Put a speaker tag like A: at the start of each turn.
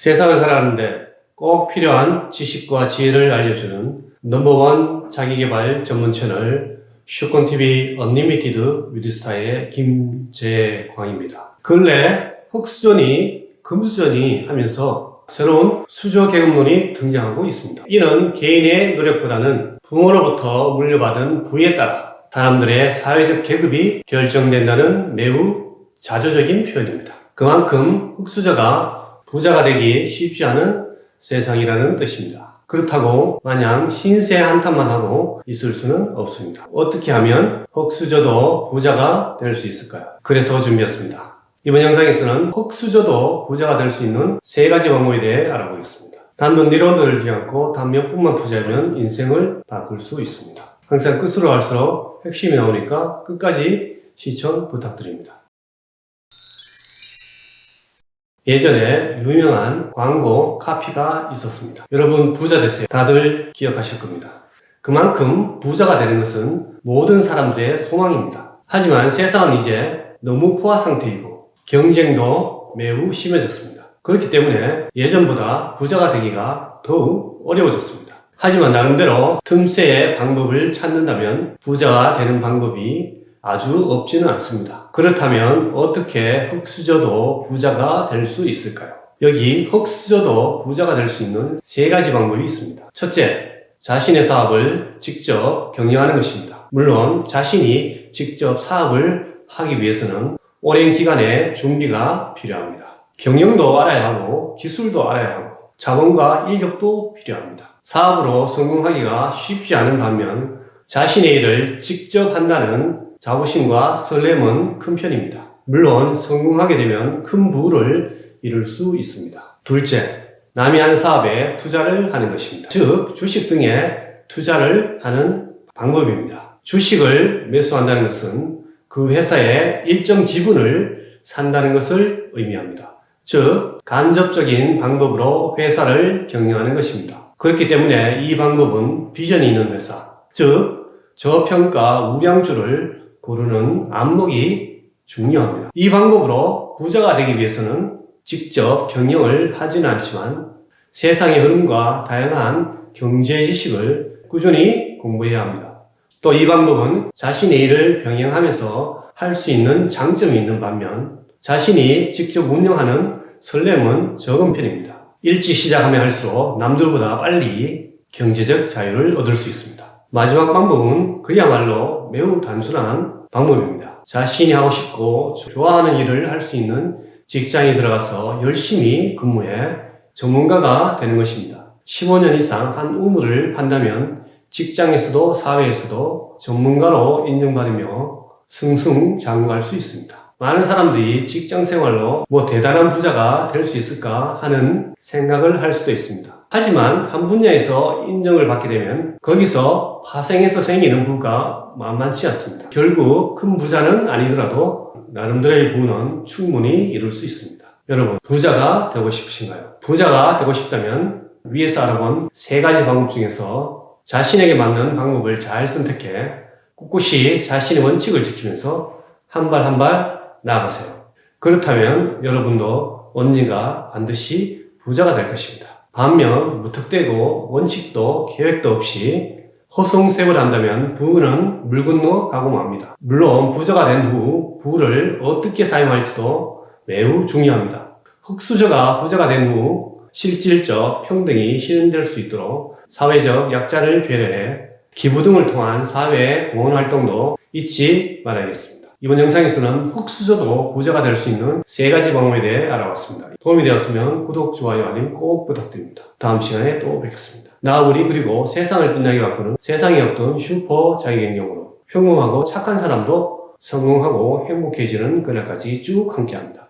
A: 세상을 살아가는데 꼭 필요한 지식과 지혜를 알려주는 넘버원 자기계발 전문 채널 슈콘TV 언리미티드 위드스타의 김재광입니다. 근래 흑수저니 금수저니 하면서 새로운 수저 계급론이 등장하고 있습니다. 이는 개인의 노력보다는 부모로부터 물려받은 부에 따라 사람들의 사회적 계급이 결정된다는 매우 자조적인 표현입니다. 그만큼 흑수저가 부자가 되기 쉽지 않은 세상이라는 뜻입니다. 그렇다고 마냥 신세 한탄만 하고 있을 수는 없습니다. 어떻게 하면 흑수저도 부자가 될 수 있을까요? 그래서 준비했습니다. 이번 영상에서는 흑수저도 부자가 될 수 있는 3가지 방법에 대해 알아보겠습니다. 단돈 1원 들지 않고 단 몇 분만 투자하면 인생을 바꿀 수 있습니다. 항상 끝으로 갈수록 핵심이 나오니까 끝까지 시청 부탁드립니다. 예전에 유명한 광고 카피가 있었습니다. 여러분 부자 되세요. 다들 기억하실 겁니다. 그만큼 부자가 되는 것은 모든 사람들의 소망입니다. 하지만 세상은 이제 너무 포화 상태이고 경쟁도 매우 심해졌습니다. 그렇기 때문에 예전보다 부자가 되기가 더욱 어려워졌습니다. 하지만 나름대로 틈새의 방법을 찾는다면 부자가 되는 방법이 아주 없지는 않습니다. 그렇다면 어떻게 흑수저도 부자가 될 수 있을까요? 여기 흑수저도 부자가 될 수 있는 3가지 방법이 있습니다. 첫째, 자신의 사업을 직접 경영하는 것입니다. 물론 자신이 직접 사업을 하기 위해서는 오랜 기간의 준비가 필요합니다. 경영도 알아야 하고 기술도 알아야 하고 자본과 인력도 필요합니다. 사업으로 성공하기가 쉽지 않은 반면 자신의 일을 직접 한다는 자부심과 설렘은 큰 편입니다. 물론 성공하게 되면 큰 부를 이룰 수 있습니다. 둘째, 남이 하는 사업에 투자를 하는 것입니다. 즉 주식 등에 투자를 하는 방법입니다. 주식을 매수한다는 것은 그 회사의 일정 지분을 산다는 것을 의미합니다. 즉 간접적인 방법으로 회사를 경영하는 것입니다. 그렇기 때문에 이 방법은 비전이 있는 회사, 즉 저평가 우량주를 고르는 안목이 중요합니다. 이 방법으로 부자가 되기 위해서는 직접 경영을 하지는 않지만 세상의 흐름과 다양한 경제 지식을 꾸준히 공부해야 합니다. 또 이 방법은 자신의 일을 병행하면서 할 수 있는 장점이 있는 반면 자신이 직접 운영하는 설렘은 적은 편입니다. 일찍 시작하면 할수록 남들보다 빨리 경제적 자유를 얻을 수 있습니다. 마지막 방법은 그야말로 매우 단순한 방법입니다. 자신이 하고 싶고 좋아하는 일을 할 수 있는 직장에 들어가서 열심히 근무해 전문가가 되는 것입니다. 15년 이상 한 우물을 판다면 직장에서도 사회에서도 전문가로 인정받으며 승승장구할 수 있습니다. 많은 사람들이 직장 생활로 대단한 부자가 될 수 있을까 하는 생각을 할 수도 있습니다. 하지만 한 분야에서 인정을 받게 되면 거기서 파생해서 생기는 부가 만만치 않습니다. 결국 큰 부자는 아니더라도 나름대로의 부는 충분히 이룰 수 있습니다. 여러분, 부자가 되고 싶으신가요? 부자가 되고 싶다면 위에서 알아본 3가지 방법 중에서 자신에게 맞는 방법을 잘 선택해 꿋꿋이 자신의 원칙을 지키면서 한 발 한 발 나아가세요. 그렇다면 여러분도 언젠가 반드시 부자가 될 것입니다. 반면 무턱대고 원칙도 계획도 없이 허송세월 한다면 부는 물 건너 가고 맙니다. 물론 부자가 된 후 부를 어떻게 사용할지도 매우 중요합니다. 흑수저가 부자가 된 후 실질적 평등이 실현될 수 있도록 사회적 약자를 배려해 기부 등을 통한 사회 공헌 활동도 잊지 말아야겠습니다. 이번 영상에서는 흑수저도 부자가 될 수 있는 3가지 방법에 대해 알아봤습니다. 도움이 되었으면 구독, 좋아요, 알림 꼭 부탁드립니다. 다음 시간에 또 뵙겠습니다. 나 우리 그리고 세상을 빛나게 바꾸는 세상의 어떤 슈퍼 자기경영으로 평범하고 착한 사람도 성공하고 행복해지는 그날까지 쭉 함께합니다.